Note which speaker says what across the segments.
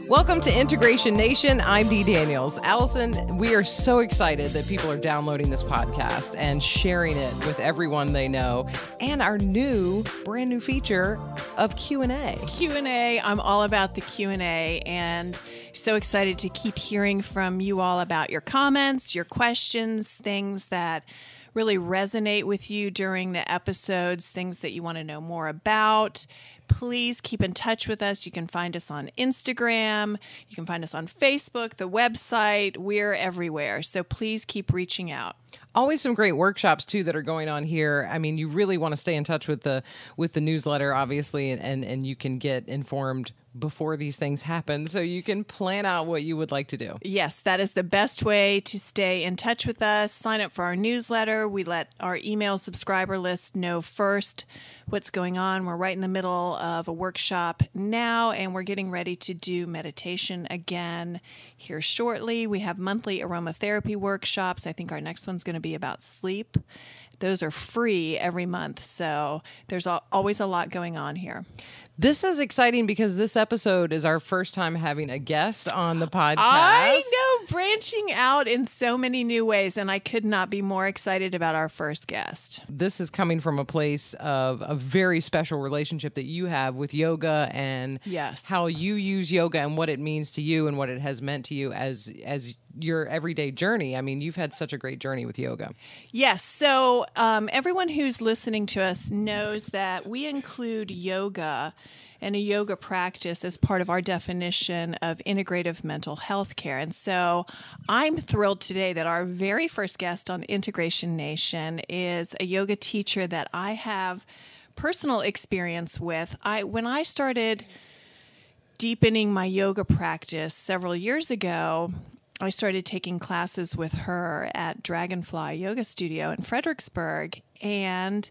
Speaker 1: Welcome to Integration Nation. I'm Dee Daniels. Allison, we are so excited that people are downloading this podcast and sharing it with everyone they know, and our brand new feature of Q&A.
Speaker 2: Q&A. I'm all about the Q&A, and so excited to keep hearing from you all about your comments, your questions, things that really resonate with you during the episodes, things that you want to know more about. Please keep in touch with us. You can find us on Instagram. You can find us on Facebook, the website. We're everywhere. So please keep reaching out.
Speaker 1: Always some great workshops, too, that are going on here. I mean, you really want to stay in touch with the newsletter, obviously, and you can get informed before these things happen so you can plan out what you would like to do.
Speaker 2: Yes, that is the best way to stay in touch with us. Sign up for our newsletter. We let our email subscriber list know first what's going on. We're right in the middle of a workshop now, and we're getting ready to do meditation again here shortly. We have monthly aromatherapy workshops. I think our next one's going to be about sleep. Those are free every month, so there's always a lot going on here.
Speaker 1: This is exciting because this episode is our first time having a guest on the podcast.
Speaker 2: I know, branching out in so many new ways, and I could not be more excited about our first guest.
Speaker 1: This is coming from a place of a very special relationship that you have with yoga, and how you use yoga and what it means to you and what it has meant to you as your everyday journey. I mean, you've had such a great journey with yoga.
Speaker 2: Yes. So everyone who's listening to us knows that we include yoga and a yoga practice as part of our definition of integrative mental health care. And so I'm thrilled today that our very first guest on Integration Nation is a yoga teacher that I have personal experience with. When I started deepening my yoga practice several years ago, I started taking classes with her at Dragonfly Yoga Studio in Fredericksburg, and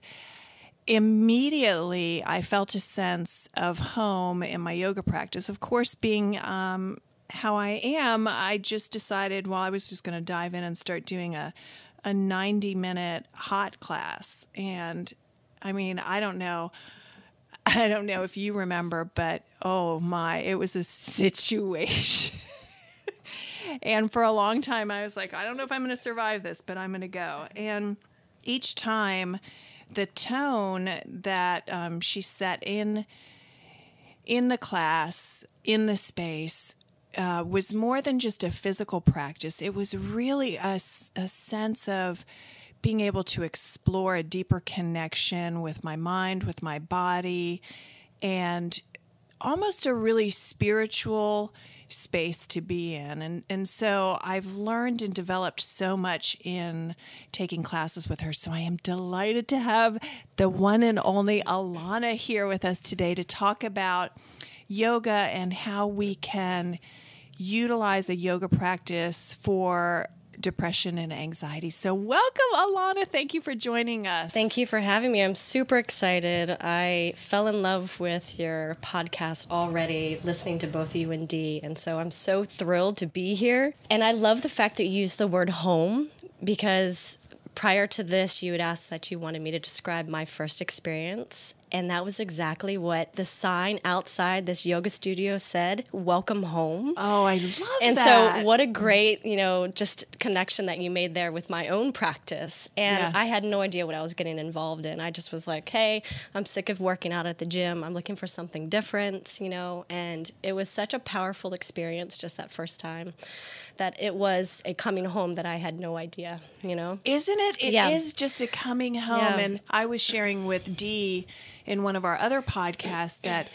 Speaker 2: immediately I felt a sense of home in my yoga practice. Of course, being how I am, I just decided, well, I was just going to dive in and start doing a 90-minute hot class. And I mean, I don't know if you remember, but oh my, it was a situation. And for a long time, I was like, I don't know if I'm going to survive this, but I'm going to go. And each time, the tone that she set in the class, in the space, was more than just a physical practice. It was really a sense of being able to explore a deeper connection with my mind, with my body, and almost a really spiritual space to be in. And so I've learned and developed so much in taking classes with her. So I am delighted to have the one and only Alana here with us today to talk about yoga and how we can utilize a yoga practice for depression and anxiety. So welcome, Alana. Thank you for joining us.
Speaker 3: Thank you for having me. I'm super excited. I fell in love with your podcast already, listening to both you and Dee, and so I'm so thrilled to be here. And I love the fact that you use the word home, because prior to this, you had asked that you wanted me to describe my first experience, and that was exactly what the sign outside this yoga studio said, welcome home.
Speaker 2: Oh, I love that.
Speaker 3: And so what a great, just connection that you made there with my own practice. And I had no idea what I was getting involved in. I just was like, hey, I'm sick of working out at the gym. I'm looking for something different, and it was such a powerful experience just that first time, that it was a coming home that I had no idea,
Speaker 2: Isn't it? It is just a coming home. Yeah. And I was sharing with Dee in one of our other podcasts that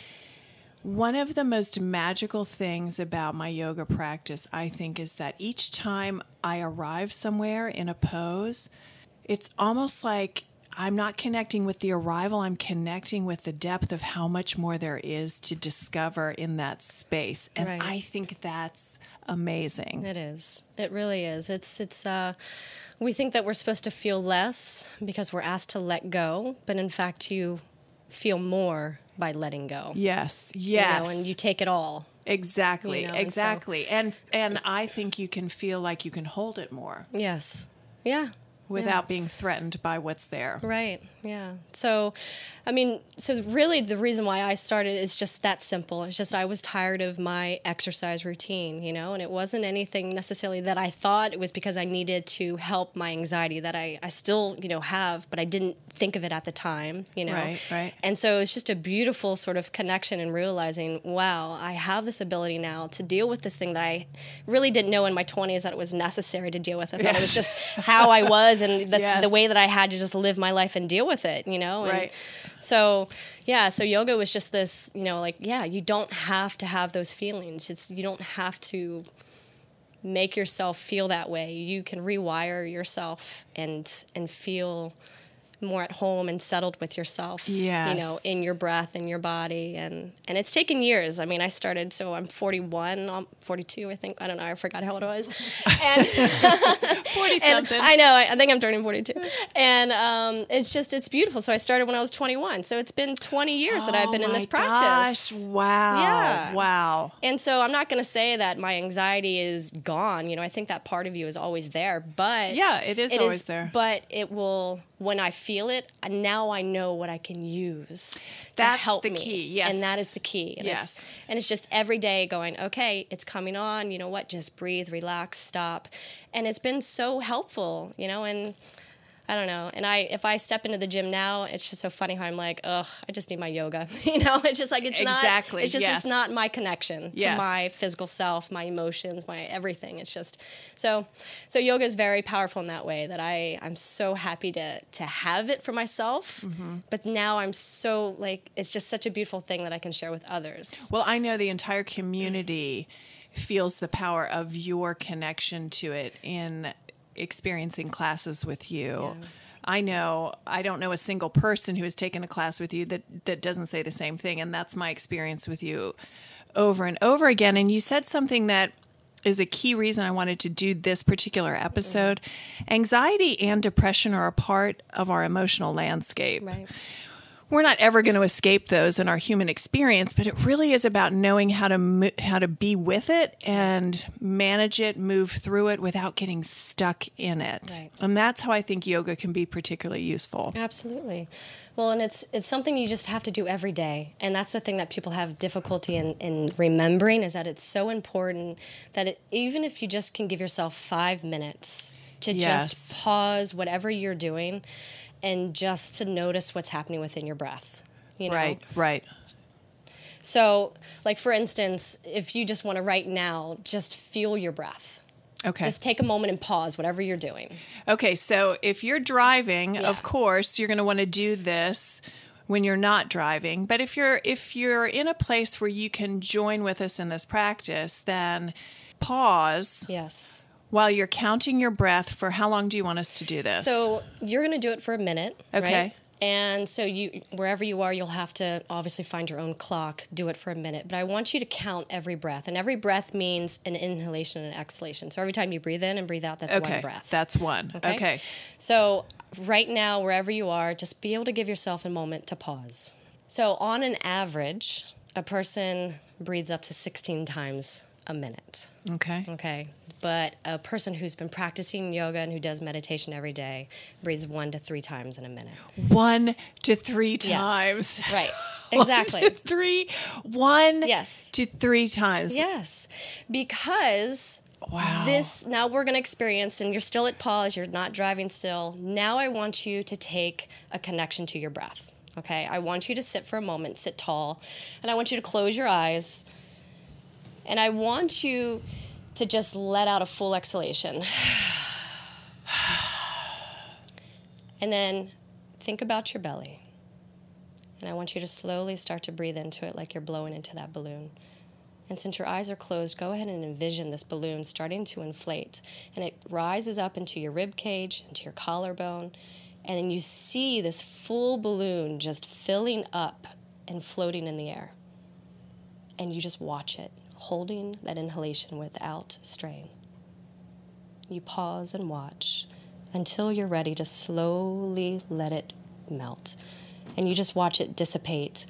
Speaker 2: one of the most magical things about my yoga practice, I think, is that each time I arrive somewhere in a pose, it's almost like I'm not connecting with the arrival, I'm connecting with the depth of how much more there is to discover in that space. And I think that's amazing.
Speaker 3: It is. It really is. It's we think that we're supposed to feel less because we're asked to let go, but in fact you feel more by letting go.
Speaker 2: Yes.
Speaker 3: And you take it all.
Speaker 2: Exactly. And I think you can feel like you can hold it more.
Speaker 3: Yes. Yeah.
Speaker 2: without being threatened by what's there.
Speaker 3: Right. Yeah. So, so really the reason why I started is just that simple. It's just I was tired of my exercise routine, and it wasn't anything necessarily that I thought. It was because I needed to help my anxiety that I still, have, but I didn't think of it at the time,
Speaker 2: Right.
Speaker 3: And so it's just a beautiful sort of connection and realizing, wow, I have this ability now to deal with this thing that I really didn't know in my 20s that it was necessary to deal with. I thought it was just how I was and the way that I had to just live my life and deal with it, And
Speaker 2: right.
Speaker 3: so yoga was just this, you don't have to have those feelings. You don't have to make yourself feel that way. You can rewire yourself and feel more at home and settled with yourself, in your breath and your body. And it's taken years. I started, so I'm 41, I'm 42, I think. I don't know. I forgot how old I was. And
Speaker 2: 40-something.
Speaker 3: I know. I think I'm turning 42. And it's beautiful. So I started when I was 21. So it's been 20 years that I've been in this practice.
Speaker 2: Gosh. Wow.
Speaker 3: Yeah.
Speaker 2: Wow.
Speaker 3: And so I'm not going to say that my anxiety is gone. I think that part of you is always there. But
Speaker 2: yeah, it is always there.
Speaker 3: But it will, when I feel it, now I know what I can use to help me.
Speaker 2: That's the key, yes.
Speaker 3: And that is the key. And
Speaker 2: yes.
Speaker 3: It's just every day going, okay, it's coming on, you know what, just breathe, relax, stop. And it's been so helpful, and I don't know. And if I step into the gym now, it's just so funny how I'm like, ugh, I just need my yoga. It's just like, it's
Speaker 2: exactly.
Speaker 3: It's not my connection
Speaker 2: yes.
Speaker 3: to my physical self, my emotions, my everything. It's just, so yoga is very powerful in that way that I'm so happy to have it for myself. Mm-hmm. But now I'm so it's just such a beautiful thing that I can share with others.
Speaker 2: Well, I know the entire community feels the power of your connection to it in experiencing classes with you. Yeah. I don't know a single person who has taken a class with you that doesn't say the same thing. And that's my experience with you over and over again. And you said something that is a key reason I wanted to do this particular episode. Mm-hmm. Anxiety and depression are a part of our emotional landscape.
Speaker 3: Right.
Speaker 2: We're not ever going to escape those in our human experience, but it really is about knowing how to be with it and manage it, move through it without getting stuck in it.
Speaker 3: Right.
Speaker 2: And that's how I think yoga can be particularly useful.
Speaker 3: Absolutely. Well, and it's something you just have to do every day. And that's the thing that people have difficulty in remembering, is that it's so important that even if you just can give yourself 5 minutes to
Speaker 2: yes.
Speaker 3: just pause whatever you're doing and just to notice what's happening within your breath.
Speaker 2: Right.
Speaker 3: So, for instance, if you just want to right now, just feel your breath.
Speaker 2: Okay.
Speaker 3: Just take a moment and pause whatever you're doing.
Speaker 2: Okay, so if you're driving, of course, you're going to want to do this when you're not driving. But if you're in a place where you can join with us in this practice, then pause.
Speaker 3: Yes.
Speaker 2: While you're counting your breath, for how long do you want us to do this?
Speaker 3: So you're going to do it for a minute.
Speaker 2: Okay.
Speaker 3: Right? And so wherever you are, you'll have to obviously find your own clock, do it for a minute. But I want you to count every breath. And every breath means an inhalation and an exhalation. So every time you breathe in and breathe out, that's one breath.
Speaker 2: That's one. Okay.
Speaker 3: So right now, wherever you are, just be able to give yourself a moment to pause. So on an average, a person breathes up to 16 times a minute. Okay. But a person who's been practicing yoga and who does meditation every day breathes 1 to 3 times in a minute.
Speaker 2: 1 to 3 times.
Speaker 3: Yes. Right. Exactly.
Speaker 2: 1 to 3. 1
Speaker 3: yes.
Speaker 2: to 3 times.
Speaker 3: Yes. Because this, now we're going to experience, and you're still at pause, you're not driving still. Now I want you to take a connection to your breath. Okay. I want you to sit for a moment, sit tall, and I want you to close your eyes. And I want you to just let out a full exhalation. And then think about your belly. And I want you to slowly start to breathe into it like you're blowing into that balloon. And since your eyes are closed, go ahead and envision this balloon starting to inflate. And it rises up into your rib cage, into your collarbone. And then you see this full balloon just filling up and floating in the air. And you just watch it, holding that inhalation without strain. You pause and watch until you're ready to slowly let it melt. And you just watch it dissipate,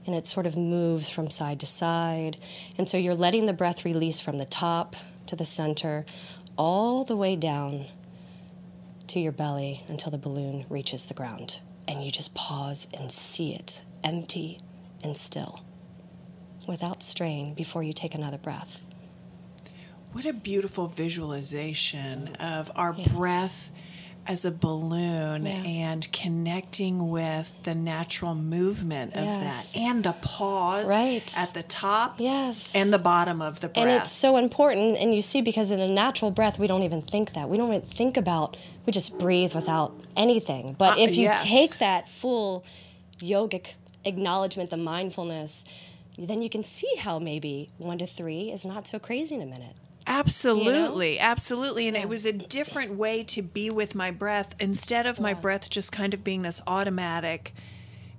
Speaker 3: and it sort of moves from side to side. And so you're letting the breath release from the top to the center, all the way down to your belly until the balloon reaches the ground. And you just pause and see it, empty and still, without strain, before you take another breath.
Speaker 2: What a beautiful visualization of our breath as a balloon and connecting with the natural movement of that, and the pause at the top and the bottom of the breath.
Speaker 3: And it's so important, and you see, because in a natural breath, we don't even think that. We don't even think about, we just breathe without anything. But if you take that full yogic acknowledgement, the mindfulness, then you can see how maybe 1 to 3 is not so crazy in a minute.
Speaker 2: Absolutely, absolutely. And it was a different way to be with my breath. Instead of my breath just kind of being this automatic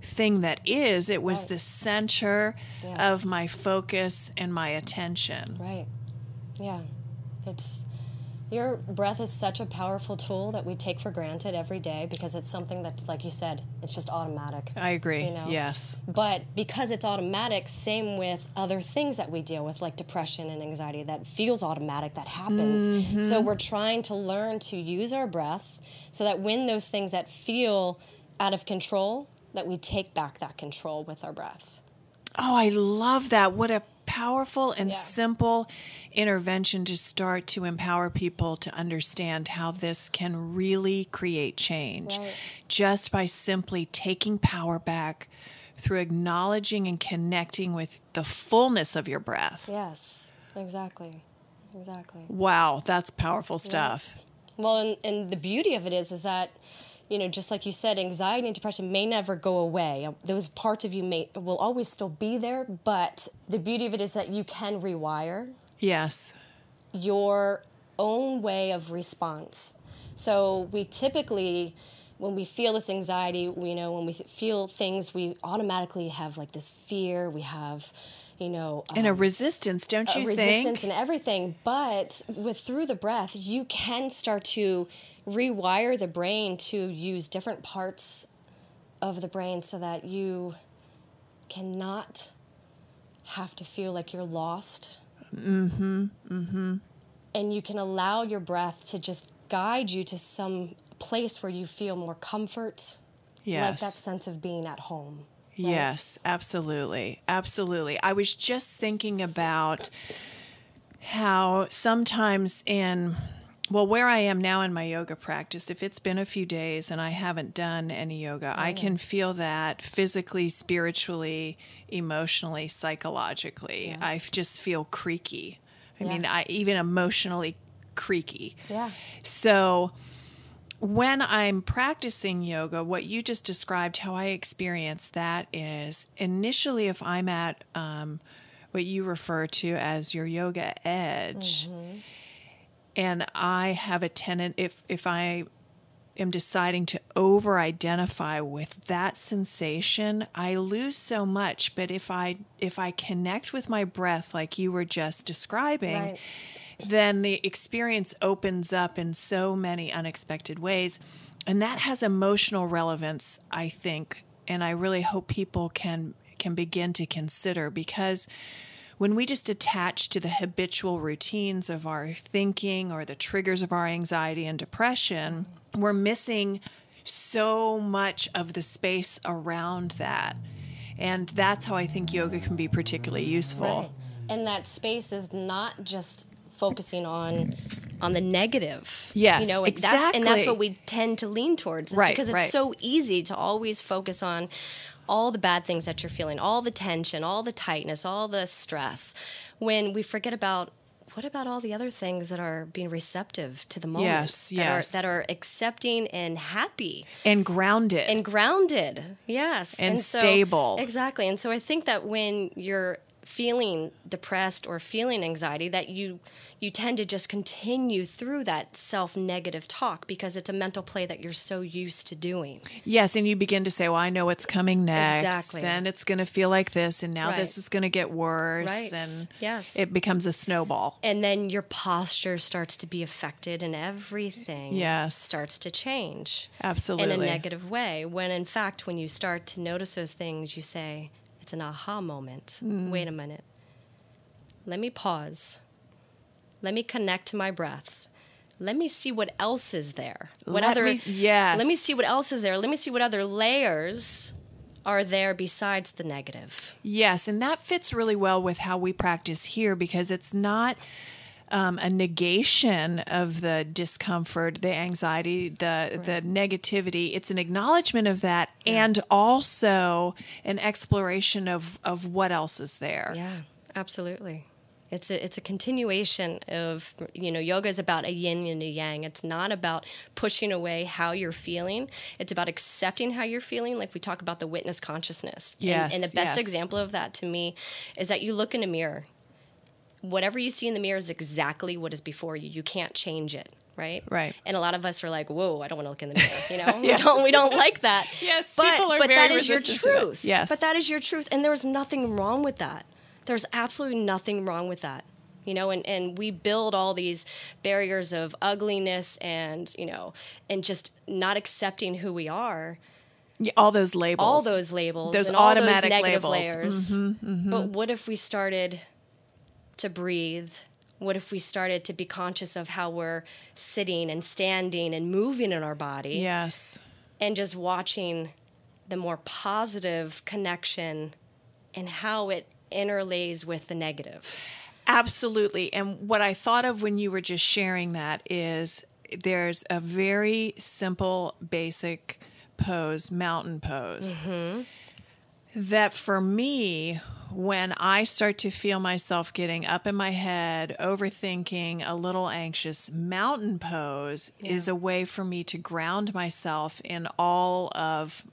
Speaker 2: thing that is, it was the center of my focus and my attention.
Speaker 3: Right. Yeah. Your breath is such a powerful tool that we take for granted every day because it's something that, like you said, it's just automatic.
Speaker 2: I agree. Yes.
Speaker 3: But because it's automatic, same with other things that we deal with, like depression and anxiety, that feels automatic, that happens. Mm-hmm. So we're trying to learn to use our breath so that when those things that feel out of control, that we take back that control with our breath.
Speaker 2: Oh, I love that. What a powerful and simple intervention to start to empower people to understand how this can really create change just by simply taking power back through acknowledging and connecting with the fullness of your breath.
Speaker 3: Yes, exactly.
Speaker 2: Wow, that's powerful stuff.
Speaker 3: Well, and the beauty of it is that, you know, just like you said, anxiety and depression may never go away. Those parts of you will always still be there, but the beauty of it is that you can rewire your own way of response. So we typically, when we feel this anxiety, when we feel things, we automatically have like this fear. We have,
Speaker 2: and a resistance, don't you think?
Speaker 3: Resistance and everything. But through the breath, you can start to rewire the brain to use different parts of the brain so that you cannot have to feel like you're lost. Mm-hmm. Mm-hmm. And you can allow your breath to just guide you to some place where you feel more comfort.
Speaker 2: Yes.
Speaker 3: Like that sense of being at home. Right?
Speaker 2: Yes, absolutely. Absolutely. I was just thinking about how sometimes where I am now in my yoga practice, if it's been a few days and I haven't done any yoga, I can feel that physically, spiritually, emotionally, psychologically. Yeah. I just feel creaky. I mean, even emotionally creaky. Yeah. So when I'm practicing yoga, what you just described, how I experience that is initially if I'm at what you refer to as your yoga edge, and I have a if I am deciding to over-identify with that sensation, I lose so much. But if I connect with my breath like you were just describing, then the experience opens up in so many unexpected ways. And that has emotional relevance, I think, and I really hope people can begin to consider, because when we just attach to the habitual routines of our thinking or the triggers of our anxiety and depression, we're missing so much of the space around that. And that's how I think yoga can be particularly useful.
Speaker 3: Right. And that space is not just focusing on the negative.
Speaker 2: Yes, exactly.
Speaker 3: And that's what we tend to lean towards. Because it's so easy to always focus on all the bad things that you're feeling, all the tension, all the tightness, all the stress, when we forget about what about all the other things that are being receptive to the moment, that are accepting and happy.
Speaker 2: And grounded.
Speaker 3: Yes.
Speaker 2: And stable.
Speaker 3: Exactly. And so I think that when you're feeling depressed or feeling anxiety, that you tend to just continue through that self-negative talk because it's a mental play that you're so used to doing.
Speaker 2: Yes, and you begin to say, well, I know what's coming next.
Speaker 3: Exactly.
Speaker 2: Then it's going to feel like this, and now this is going to get worse. And it becomes a snowball.
Speaker 3: And then your posture starts to be affected and everything starts to change.
Speaker 2: Absolutely.
Speaker 3: In a negative way. When in fact, when you start to notice those things, you say, it's an aha moment. Wait a minute. Let me pause. Let me connect to my breath. let me see what else is there.
Speaker 2: Let me
Speaker 3: see what else is there. Let me see what other layers are there besides the negative.
Speaker 2: Yes, and that fits really well with how we practice here, because it's not a negation of the discomfort, the anxiety, the negativity. It's an acknowledgement of that, and also an exploration of what else is there.
Speaker 3: Yeah, absolutely. It's a continuation of, yoga is about a yin and a yang. It's not about pushing away how you're feeling. It's about accepting how you're feeling, like we talk about the witness consciousness.
Speaker 2: Yes,
Speaker 3: and the best example of that to me is that you look in a mirror. Whatever you see in the mirror is exactly what is before you. You can't change it, right?
Speaker 2: Right.
Speaker 3: And a lot of us are like, whoa, I don't want to look in the mirror, Yes. we don't like that.
Speaker 2: Yes,
Speaker 3: but,
Speaker 2: people are
Speaker 3: but
Speaker 2: very
Speaker 3: that is your truth.
Speaker 2: Yes.
Speaker 3: But that is your truth, and there's nothing wrong with that. There's absolutely nothing wrong with that. And we build all these barriers of ugliness and just not accepting who we are.
Speaker 2: Yeah, all those labels.
Speaker 3: Those
Speaker 2: and
Speaker 3: automatic
Speaker 2: all those
Speaker 3: negative
Speaker 2: labels.
Speaker 3: layers.
Speaker 2: Mm-hmm, mm-hmm.
Speaker 3: But what if we started to breathe? What if we started to be conscious of how we're sitting and standing and moving in our body?
Speaker 2: Yes.
Speaker 3: And just watching the more positive connection and how it interlays with the negative.
Speaker 2: Absolutely. And what I thought of when you were just sharing that is there's a very simple, basic pose, mountain pose, that for me, when I start to feel myself getting up in my head, overthinking, a little anxious, mountain pose is a way for me to ground myself in all of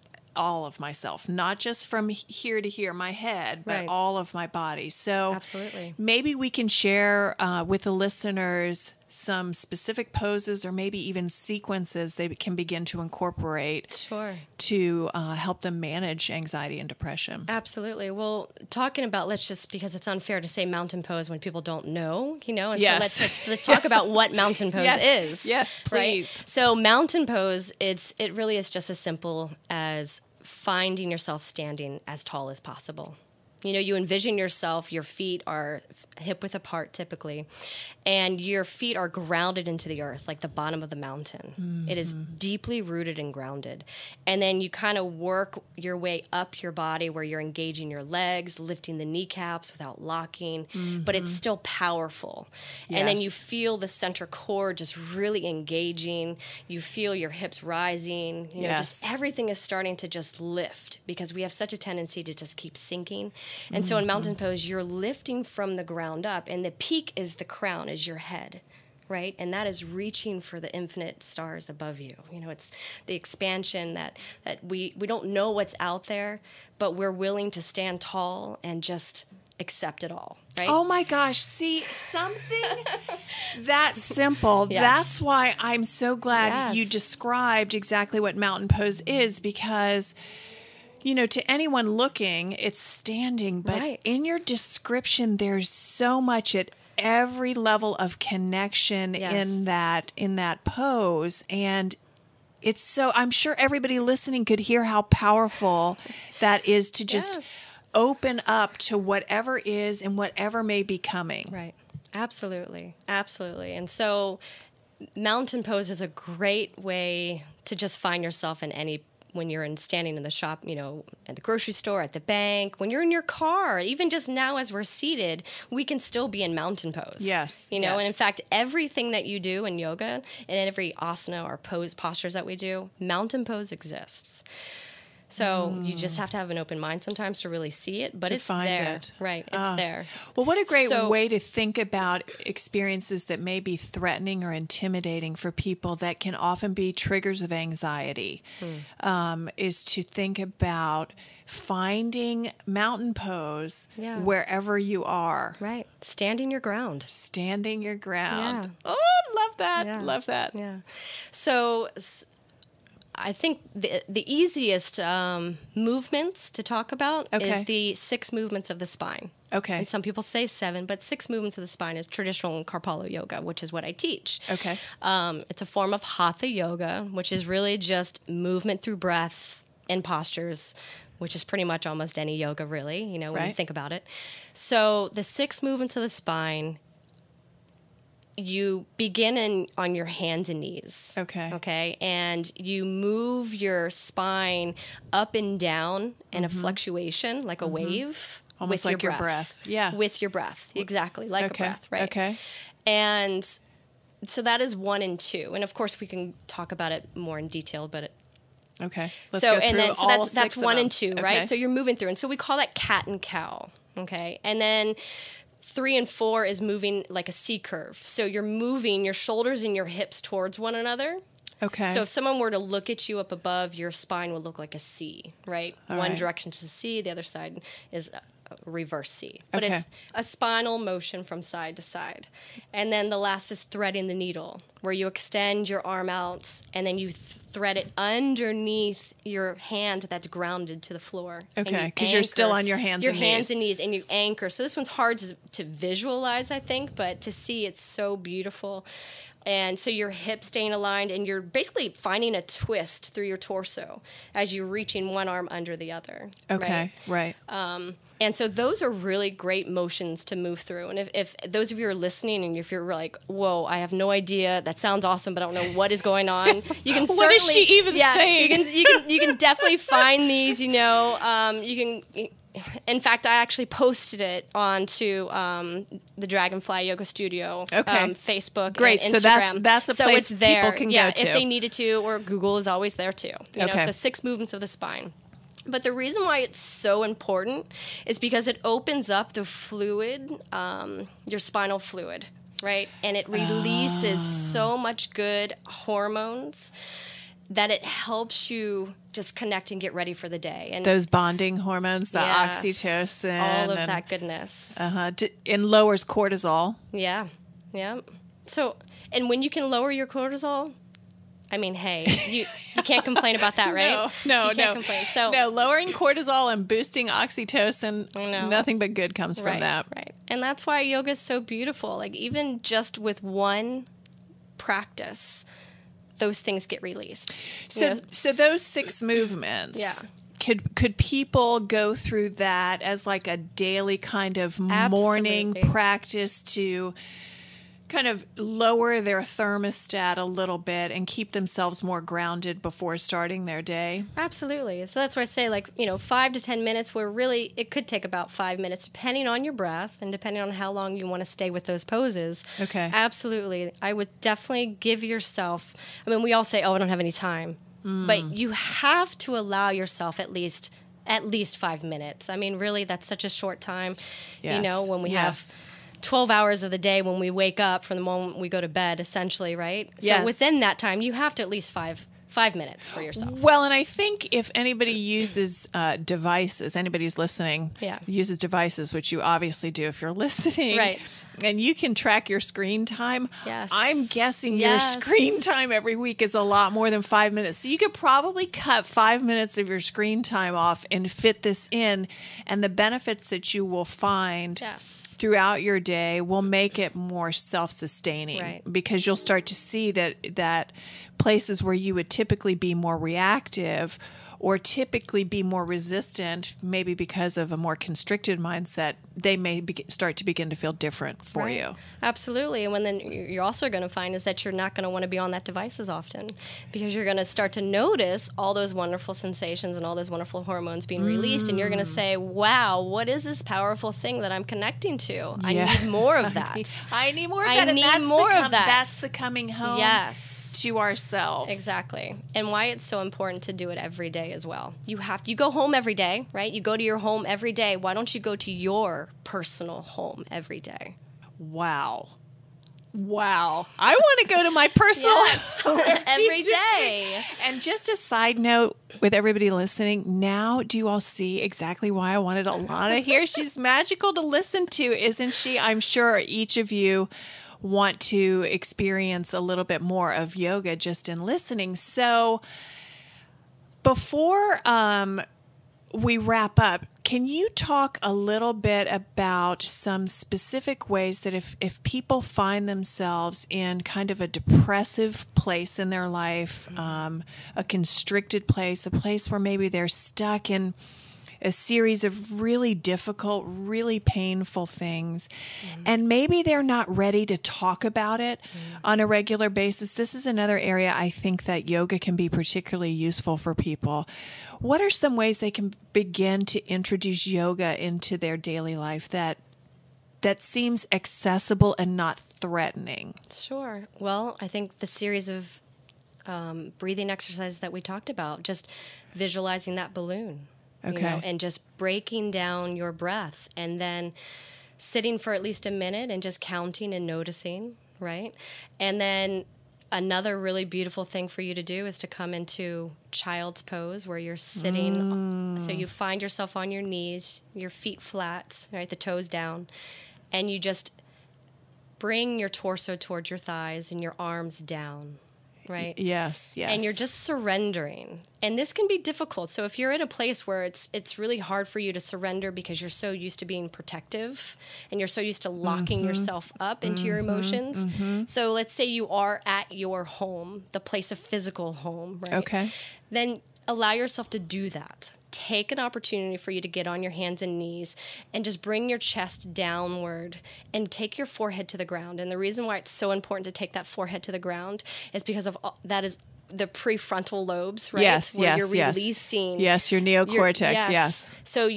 Speaker 2: myself, not just from here to here, my head, but all of my body. So
Speaker 3: absolutely,
Speaker 2: maybe we can share with the listeners some specific poses or maybe even sequences they can begin to incorporate to help them manage anxiety and depression.
Speaker 3: Absolutely. Well, talking about, because it's unfair to say mountain pose when people don't know, and so let's talk about what mountain pose is.
Speaker 2: Yes, please.
Speaker 3: Right? So mountain pose, it really is just as simple as finding yourself standing as tall as possible. You envision yourself, your feet are hip width apart typically, and your feet are grounded into the earth like the bottom of the mountain. Mm-hmm. It is deeply rooted and grounded. And then you kind of work your way up your body where you're engaging your legs, lifting the kneecaps without locking, but it's still powerful. Yes. And then you feel the center core just really engaging. You feel your hips rising. Just everything is starting to just lift because we have such a tendency to just keep sinking. And so in mountain pose, you're lifting from the ground up, and the peak is the crown, is your head, right? And that is reaching for the infinite stars above you. It's the expansion that we don't know what's out there, but we're willing to stand tall and just accept it all, right?
Speaker 2: Oh my gosh, see, something that simple.
Speaker 3: Yes.
Speaker 2: That's why I'm so glad you described exactly what mountain pose is, because to anyone looking, it's standing, but in your description, there's so much at every level of connection in that pose. And it's so, I'm sure everybody listening could hear how powerful that is to just open up to whatever is and whatever may be coming.
Speaker 3: Right. Absolutely. Absolutely. And so mountain pose is a great way to just find yourself in when you're standing in the shop, at the grocery store, at the bank, when you're in your car, even just now as we're seated, we can still be in mountain pose.
Speaker 2: Yes.
Speaker 3: And in fact, everything that you do in yoga and every asana or postures that we do, mountain pose exists. So you just have to have an open mind sometimes to really see it, but it's there. Right, it's there.
Speaker 2: Well, what a great way to think about experiences that may be threatening or intimidating for people that can often be triggers of anxiety, is to think about finding mountain pose wherever you are.
Speaker 3: Right, standing your ground.
Speaker 2: Standing your ground. Yeah. Oh, love that.
Speaker 3: Yeah.
Speaker 2: Love that.
Speaker 3: Yeah. So I think the easiest movements to talk about is the 6 movements of the spine.
Speaker 2: Okay.
Speaker 3: And some people say 7, but 6 movements of the spine is traditional Karpalo yoga, which is what I teach.
Speaker 2: Okay.
Speaker 3: It's a form of hatha yoga, which is really just movement through breath and postures, which is pretty much almost any yoga, really, when you think about it. So the 6 movements of the spine you begin on your hands and knees. Okay. And you move your spine up and down in a fluctuation, like a wave.
Speaker 2: Almost
Speaker 3: with
Speaker 2: like your breath. Yeah.
Speaker 3: With your breath. Exactly. Like a breath, right?
Speaker 2: Okay.
Speaker 3: And so that is 1 and 2. And of course we can talk about it more in detail, but
Speaker 2: okay. Let's go through all
Speaker 3: that's 1 and 2,
Speaker 2: okay.
Speaker 3: right? So you're moving through. And so we call that cat and cow. Okay. And then 3 and 4 is moving like a C curve. So you're moving your shoulders and your hips towards one another.
Speaker 2: Okay.
Speaker 3: So if someone were to look at you up above, your spine would look like a C, right? One direction is a C, the other side is a reverse C. But it's a spinal motion from side to side. And then the last is threading the needle, where you extend your arm out and then you thread it underneath your hand that's grounded to the floor.
Speaker 2: Okay, because you're still on your hands and knees.
Speaker 3: Your hands and knees, and you anchor. So this one's hard to visualize, I think, but to see, it's so beautiful. And so your hips staying aligned, and you're basically finding a twist through your torso as you're reaching one arm under the other.
Speaker 2: Okay, right.
Speaker 3: And so those are really great motions to move through. And if those of you are listening and if you're like, whoa, I have no idea, that sounds awesome, but I don't know what is going on, you can
Speaker 2: what is she even saying?
Speaker 3: You can definitely find these, you can... In fact, I actually posted it onto the Dragonfly Yoga Studio Facebook and Instagram.
Speaker 2: So that's a place
Speaker 3: it's there.
Speaker 2: People can go to.
Speaker 3: If they needed to, or Google is always there too. You know, so 6 movements of the spine. But the reason why it's so important is because it opens up the fluid, your spinal fluid, right? And it releases so much good hormones that it helps you just connect and get ready for the day. And
Speaker 2: those bonding hormones, the oxytocin.
Speaker 3: All of that goodness.
Speaker 2: And lowers cortisol.
Speaker 3: Yeah. So, and when you can lower your cortisol, I mean, hey, you can't complain about that, right?
Speaker 2: No,
Speaker 3: you can't complain. So,
Speaker 2: lowering cortisol and boosting oxytocin, nothing but good comes from that.
Speaker 3: Right. And that's why yoga is so beautiful. Like, even just with one practice, those things get released.
Speaker 2: So those 6 movements.
Speaker 3: Yeah.
Speaker 2: Could people go through that as like a daily kind of morning practice to kind of lower their thermostat a little bit and keep themselves more grounded before starting their day?
Speaker 3: Absolutely. So that's why I say 5 to 10 minutes, where really it could take about 5 minutes depending on your breath and depending on how long you want to stay with those poses.
Speaker 2: Okay.
Speaker 3: Absolutely. I would definitely give yourself, I mean, we all say, I don't have any time. But you have to allow yourself at least 5 minutes. I mean, really, that's such a short time.
Speaker 2: Yes.
Speaker 3: When we have 12 hours of the day when we wake up from the moment we go to bed, essentially, right? So within that time, you have to at least five minutes for yourself.
Speaker 2: Well, and I think if anybody uses devices, anybody who's listening uses devices, which you obviously do if you're listening,
Speaker 3: right?
Speaker 2: And you can track your screen time.
Speaker 3: Yes.
Speaker 2: I'm guessing your screen time every week is a lot more than 5 minutes. So you could probably cut 5 minutes of your screen time off and fit this in, and the benefits that you will find throughout your day will make it more self-sustaining,
Speaker 3: right?
Speaker 2: Because you'll start to see that places where you would typically be more reactive or typically be more resistant, maybe because of a more constricted mindset, they may start to begin to feel different for you.
Speaker 3: Absolutely. And then you're also going to find is that you're not going to want to be on that device as often, because you're going to start to notice all those wonderful sensations and all those wonderful hormones being released. And you're going to say, wow, what is this powerful thing that I'm connecting to? I need more of that.
Speaker 2: I need more of that. That's the coming home to ourselves.
Speaker 3: Exactly. And why it's so important to do it every day as well. You go home every day, right? You go to your home every day. Why don't you go to your personal home every day?
Speaker 2: Wow. I want to go to my personal home
Speaker 3: every day.
Speaker 2: And just a side note with everybody listening, now do you all see exactly why I wanted Alana here? She's magical to listen to, isn't she? I'm sure each of you want to experience a little bit more of yoga just in listening. So before we wrap up, can you talk a little bit about some specific ways that if people find themselves in kind of a depressive place in their life, a constricted place, a place where maybe they're stuck in a series of really difficult, really painful things. And maybe they're not ready to talk about it on a regular basis. This is another area I think that yoga can be particularly useful for people. What are some ways they can begin to introduce yoga into their daily life that seems accessible and not threatening?
Speaker 3: Sure. Well, I think the series of breathing exercises that we talked about, just visualizing that balloon, and just breaking down your breath, and then sitting for at least a minute and just counting and noticing, right? And then another really beautiful thing for you to do is to come into child's pose, where you're sitting. So you find yourself on your knees, your feet flat, right, the toes down, and you just bring your torso towards your thighs and your arms down. Right?
Speaker 2: Yes.
Speaker 3: And you're just surrendering. And this can be difficult. So if you're in a place where it's really hard for you to surrender because you're so used to being protective and you're so used to locking yourself up into your emotions. So let's say you are at your home, the place of physical home, right?
Speaker 2: Okay.
Speaker 3: Then allow yourself to do that. Take an opportunity for you to get on your hands and knees and just bring your chest downward and take your forehead to the ground. And the reason why it's so important to take that forehead to the ground is because of that is the prefrontal lobes, right?
Speaker 2: Yes,
Speaker 3: where
Speaker 2: yes,
Speaker 3: you're releasing.
Speaker 2: Yes, your neocortex, yes.
Speaker 3: So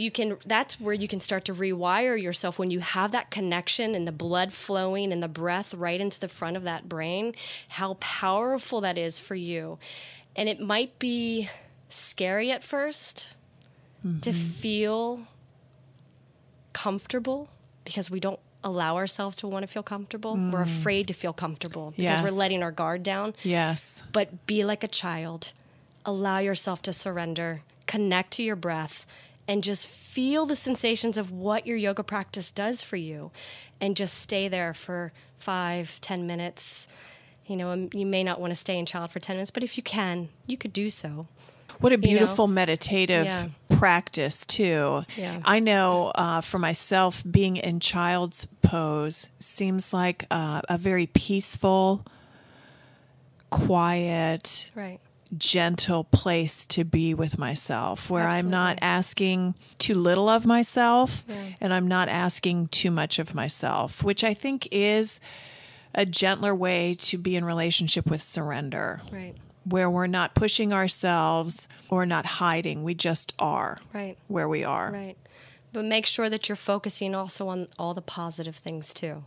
Speaker 3: that's where you can start to rewire yourself when you have that connection and the blood flowing and the breath right into the front of that brain, how powerful that is for you. And it might be scary at first to feel comfortable, because we don't allow ourselves to want to feel comfortable. We're afraid to feel comfortable because we're letting our guard down.
Speaker 2: Yes.
Speaker 3: But be like a child. Allow yourself to surrender. Connect to your breath and just feel the sensations of what your yoga practice does for you, and just stay there for 5-10 minutes. You may not want to stay in child for 10 minutes, but if you can, you could do so.
Speaker 2: What a beautiful meditative practice, too.
Speaker 3: Yeah.
Speaker 2: I know for myself, being in child's pose seems like a very peaceful, quiet, gentle place to be with myself, where I'm not asking too little of myself and I'm not asking too much of myself, which I think is a gentler way to be in relationship with surrender.
Speaker 3: Right.
Speaker 2: Where we're not pushing ourselves or not hiding. We just are where we are.
Speaker 3: Right. But make sure that you're focusing also on all the positive things too.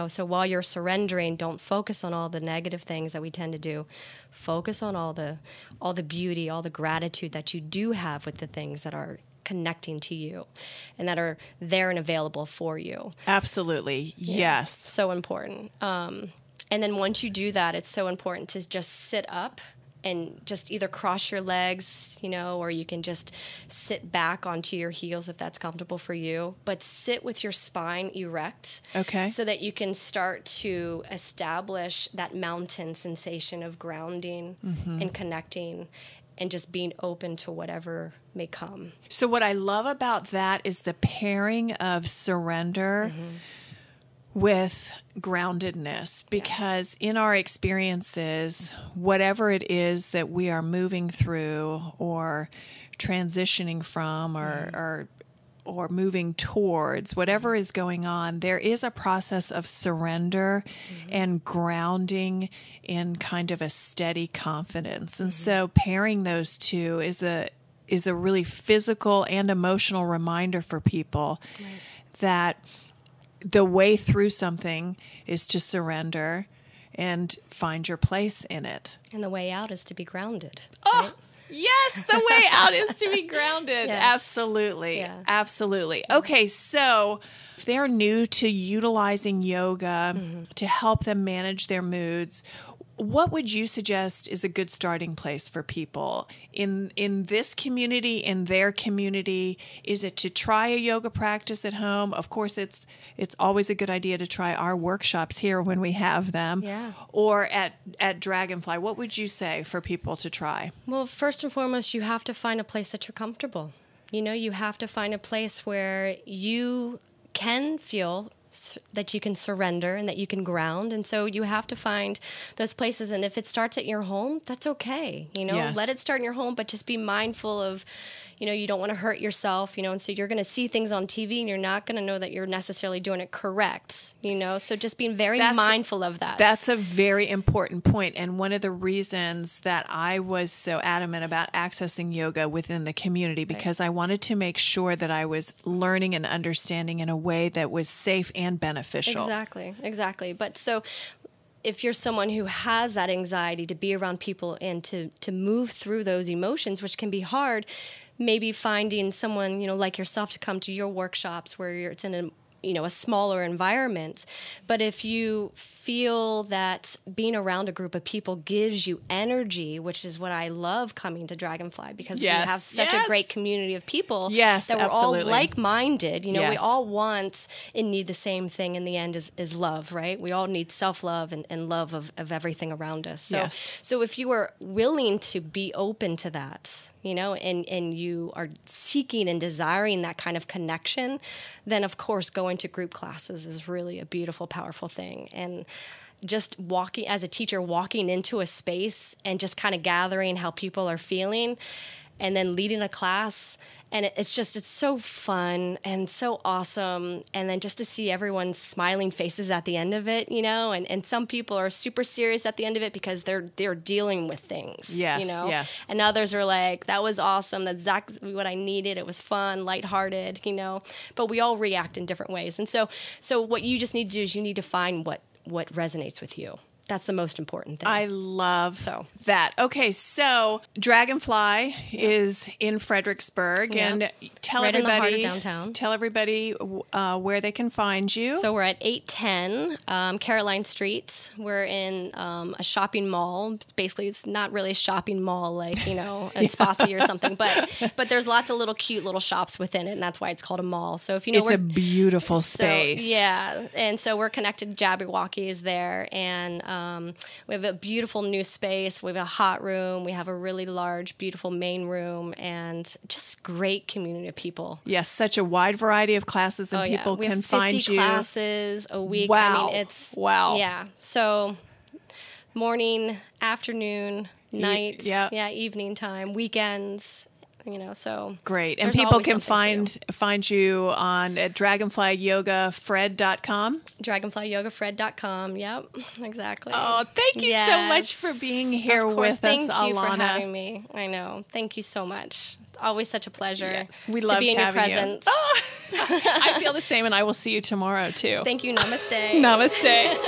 Speaker 3: So while you're surrendering, don't focus on all the negative things that we tend to do. Focus on all the beauty, all the gratitude that you do have with the things that are connecting to you and that are there and available for you.
Speaker 2: Absolutely. Yes.
Speaker 3: So important. And then once you do that, it's so important to just sit up and just either cross your legs, or you can just sit back onto your heels if that's comfortable for you. But sit with your spine erect.
Speaker 2: Okay.
Speaker 3: So that you can start to establish that mountain sensation of grounding and connecting and just being open to whatever may come.
Speaker 2: So what I love about that is the pairing of surrender with groundedness, because in our experiences, whatever it is that we are moving through or transitioning from or moving towards, whatever is going on, there is a process of surrender and grounding in kind of a steady confidence. And so pairing those two is a really physical and emotional reminder for people that the way through something is to surrender and find your place in it.
Speaker 3: And the way out is to be grounded.
Speaker 2: Oh,
Speaker 3: right?
Speaker 2: yes, the way out is to be grounded.
Speaker 3: Yes.
Speaker 2: Absolutely.
Speaker 3: Yeah.
Speaker 2: Absolutely. Okay, so if they're new to utilizing yoga to help them manage their moods, what would you suggest is a good starting place for people in this community, in their community? Is it to try a yoga practice at home? Of course, it's always a good idea to try our workshops here when we have them.
Speaker 3: Yeah.
Speaker 2: Or at Dragonfly. What would you say for people to try?
Speaker 3: Well, first and foremost, you have to find a place that you're comfortable. You have to find a place where you can feel that you can surrender and that you can ground. And so you have to find those places. And if it starts at your home, that's okay.
Speaker 2: Yes.
Speaker 3: Let it start in your home, but just be mindful of, you don't want to hurt yourself, and so you're going to see things on TV and you're not going to know that you're necessarily doing it correct, so just being very mindful of that.
Speaker 2: That's a very important point. And one of the reasons that I was so adamant about accessing yoga within the community, because I wanted to make sure that I was learning and understanding in a way that was safe and beneficial.
Speaker 3: Exactly. But so if you're someone who has that anxiety to be around people and to move through those emotions, which can be hard, maybe finding someone, like yourself to come to your workshops where it's in a smaller environment. But if you feel that being around a group of people gives you energy, which is what I love coming to Dragonfly, because we have such a great community of people that we're all like-minded. We all want and need the same thing in the end is love, right? We all need self-love and love of everything around us. So if you are willing to be open to that, and you are seeking and desiring that kind of connection, then of course going to group classes is really a beautiful, powerful thing. And just walking as a teacher, walking into a space and just kind of gathering how people are feeling and then leading a class. And it's so fun and so awesome. And then just to see everyone's smiling faces at the end of it, and some people are super serious at the end of it because they're dealing with things,
Speaker 2: Yes.
Speaker 3: And others are like, that was awesome. That's exactly what I needed. It was fun, lighthearted, but we all react in different ways. And so what you just need to do is you need to find what resonates with you. That's the most important thing.
Speaker 2: I love that. Okay, so Dragonfly is in Fredericksburg, and tell
Speaker 3: right
Speaker 2: everybody
Speaker 3: in the heart of downtown.
Speaker 2: Tell everybody where they can find you.
Speaker 3: So we're at 810 Caroline Street. We're in a shopping mall. Basically, it's not really a shopping mall like in Spotsy or something, but there's lots of cute little shops within it, and that's why it's called a mall. So if
Speaker 2: it's a beautiful space.
Speaker 3: Yeah, and so we're connected to Jabberwocky is there, and we have a beautiful new space. We have a hot room. We have a really large, beautiful main room, and just great community of people.
Speaker 2: Yes, such a wide variety of classes, and people can find you.
Speaker 3: We have 50 classes a week.
Speaker 2: Wow.
Speaker 3: Wow. Yeah. So morning, afternoon, night, evening time, weekends. So
Speaker 2: great. And people can find you on at dragonflyyogafred.com.
Speaker 3: Dragonflyyogafred.com. Yep, exactly.
Speaker 2: Oh, thank you so much for being here with us, Alana.
Speaker 3: Thank you for having me. I know. Thank you so much. It's always such a pleasure.
Speaker 2: Yes, we love
Speaker 3: to be in your
Speaker 2: having
Speaker 3: presence.
Speaker 2: You. Oh, I feel the same, and I will see you tomorrow too.
Speaker 3: Thank you. Namaste.
Speaker 2: Namaste.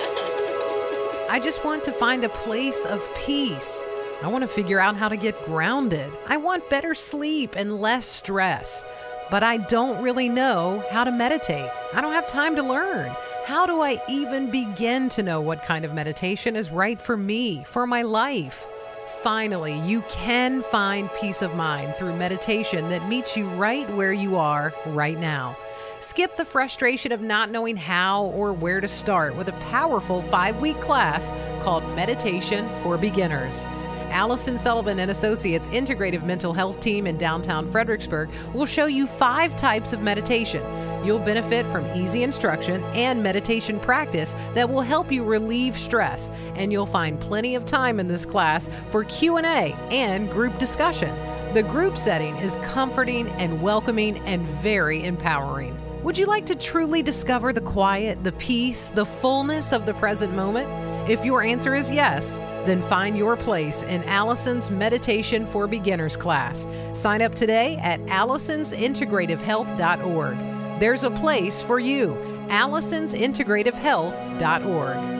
Speaker 1: I just want to find a place of peace. I want to figure out how to get grounded. I want better sleep and less stress. But I don't really know how to meditate. I don't have time to learn. How do I even begin to know what kind of meditation is right for me, for my life? Finally, you can find peace of mind through meditation that meets you right where you are right now. Skip the frustration of not knowing how or where to start with a powerful 5-week class called Meditation for Beginners. Allison Sullivan and Associates Integrative Mental Health Team in downtown Fredericksburg will show you 5 types of meditation. You'll benefit from easy instruction and meditation practice that will help you relieve stress, and you'll find plenty of time in this class for Q&A and group discussion. The group setting is comforting and welcoming and very empowering. Would you like to truly discover the quiet, the peace, the fullness of the present moment? If your answer is yes, then find your place in Allison's Meditation for Beginners class. Sign up today at allisonsintegrativehealth.org. There's a place for you. allisonsintegrativehealth.org.